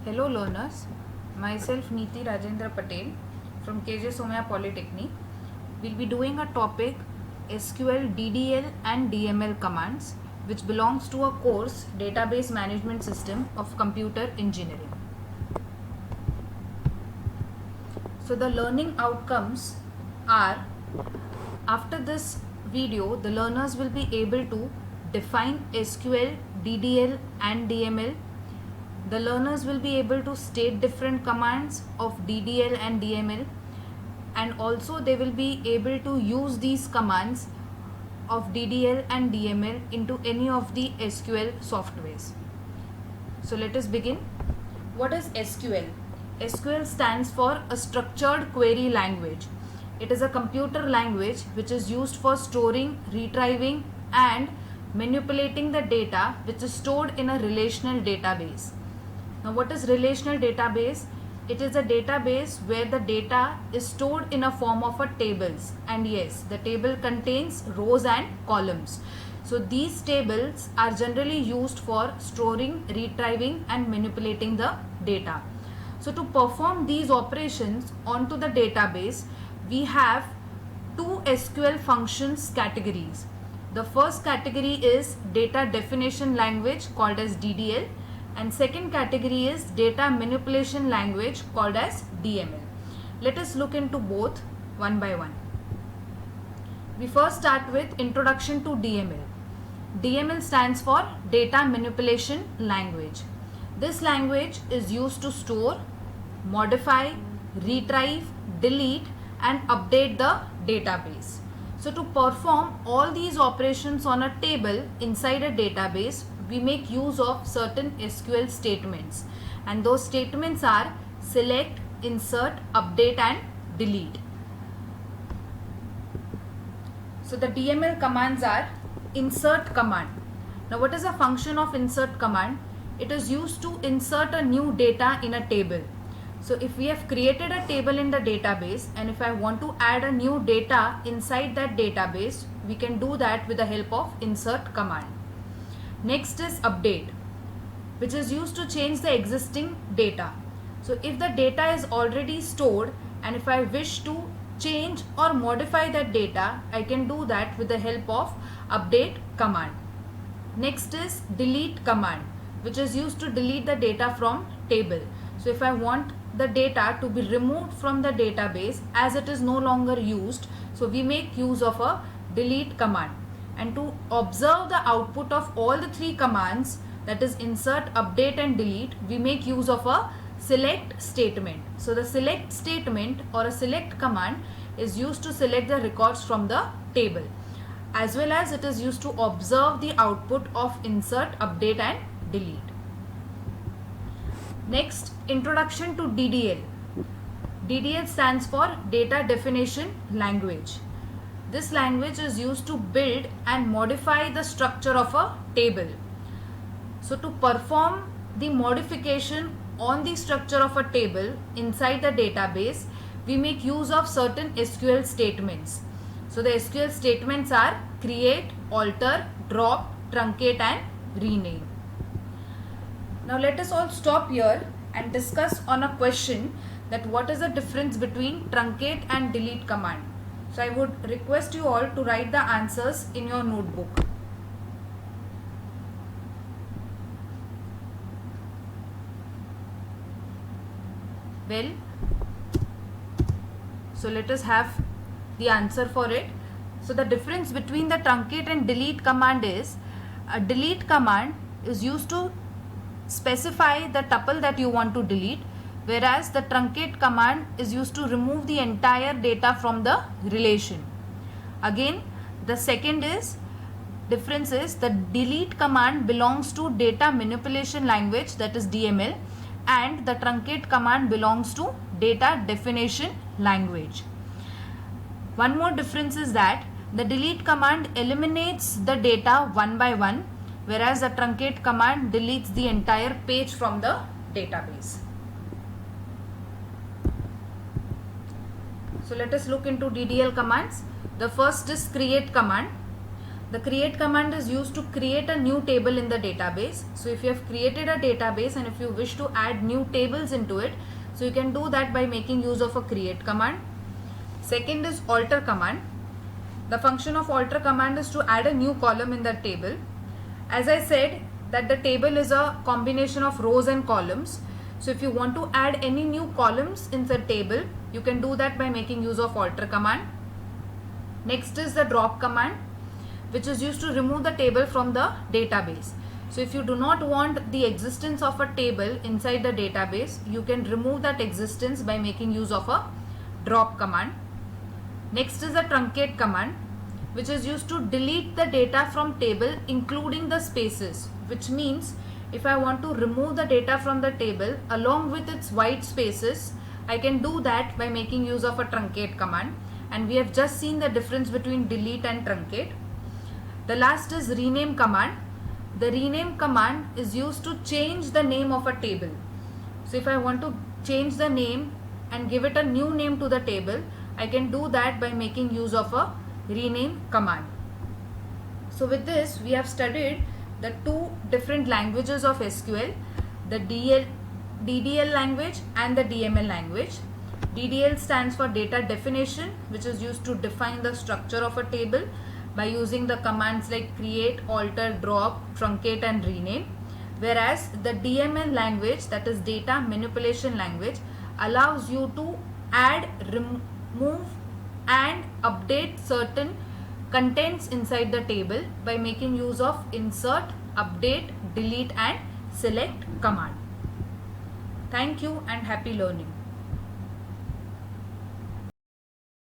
Hello learners, myself Neeti Rajendra Patel from KJ Somaya Polytechnic. We'll be doing a topic SQL, DDL and DML commands which belongs to a course Database Management System of Computer Engineering. So the learning outcomes are, after this video the learners will be able to define SQL, DDL and DML. The learners will be able to state different commands of DDL and DML, and also they will be able to use these commands of DDL and DML into any of the SQL softwares. So let us begin. What is SQL? SQL stands for a structured query language. It is a computer language which is used for storing, retrieving and manipulating the data which is stored in a relational database. Now what is relational database? It is a database where the data is stored in a form of a tables, and yes, the table contains rows and columns. So these tables are generally used for storing, retrieving and manipulating the data. So to perform these operations onto the database, we have two SQL functions categories. The first category is data definition language called as DDL, and second category is data manipulation language called as DML. Let us look into both one by one. We first start with introduction to DML. DML stands for data manipulation language. This language is used to store, modify, retrieve, delete and update the database. So to perform all these operations on a table inside a database, we make use of certain SQL statements, and those statements are select, insert, update and delete. So the DML commands are insert command. Now what is a function of insert command? It is used to insert a new data in a table. So if we have created a table in the database, and if I want to add a new data inside that database, we can do that with the help of insert command. Next is update, which is used to change the existing data. So if the data is already stored and if I wish to change or modify that data, I can do that with the help of update command. Next is delete command, which is used to delete the data from table. So if I want the data to be removed from the database as it is no longer used, so we make use of a delete command. And to observe the output of all the three commands, that is insert, update and delete, we make use of a select statement. So the select statement or a select command is used to select the records from the table, as well as it is used to observe the output of insert, update and delete. Next, introduction to DDL. DDL stands for data definition language. This language is used to build and modify the structure of a table. So to perform the modification on the structure of a table inside the database, we make use of certain SQL statements. So the SQL statements are create, alter, drop, truncate and rename. Now let us all stop here and discuss on a question that what is the difference between truncate and delete command. So I would request you all to write the answers in your notebook. Well, so let us have the answer for it. So the difference between the truncate and delete command is, a delete command is used to specify the tuple that you want to delete, whereas the truncate command is used to remove the entire data from the relation. Again, the second difference is the delete command belongs to data manipulation language, that is DML, and the truncate command belongs to data definition language. One more difference is that the delete command eliminates the data one by one, whereas the truncate command deletes the entire page from the database. So let us look into DDL commands. The first is create command. The create command is used to create a new table in the database. So if you have created a database and if you wish to add new tables into it, so you can do that by making use of a create command. Second is alter command. The function of alter command is to add a new column in that table. As I said that the table is a combination of rows and columns. So if you want to add any new columns in the table, you can do that by making use of alter command. Next is the drop command, which is used to remove the table from the database. So if you do not want the existence of a table inside the database, you can remove that existence by making use of a drop command. Next is the truncate command, which is used to delete the data from table including the spaces, which means if I want to remove the data from the table along with its white spaces, I can do that by making use of a truncate command, and we have just seen the difference between delete and truncate. The last is rename command. The rename command is used to change the name of a table. So if I want to change the name and give it a new name to the table, I can do that by making use of a rename command. So with this, we have studied the two different languages of SQL, the DDL language and the DML language. DDL stands for data definition, which is used to define the structure of a table by using the commands like create, alter, drop, truncate and rename. Whereas the DML language, that is data manipulation language, allows you to add, remove and update certain contents inside the table by making use of insert, update, delete and select command. Thank you and happy learning.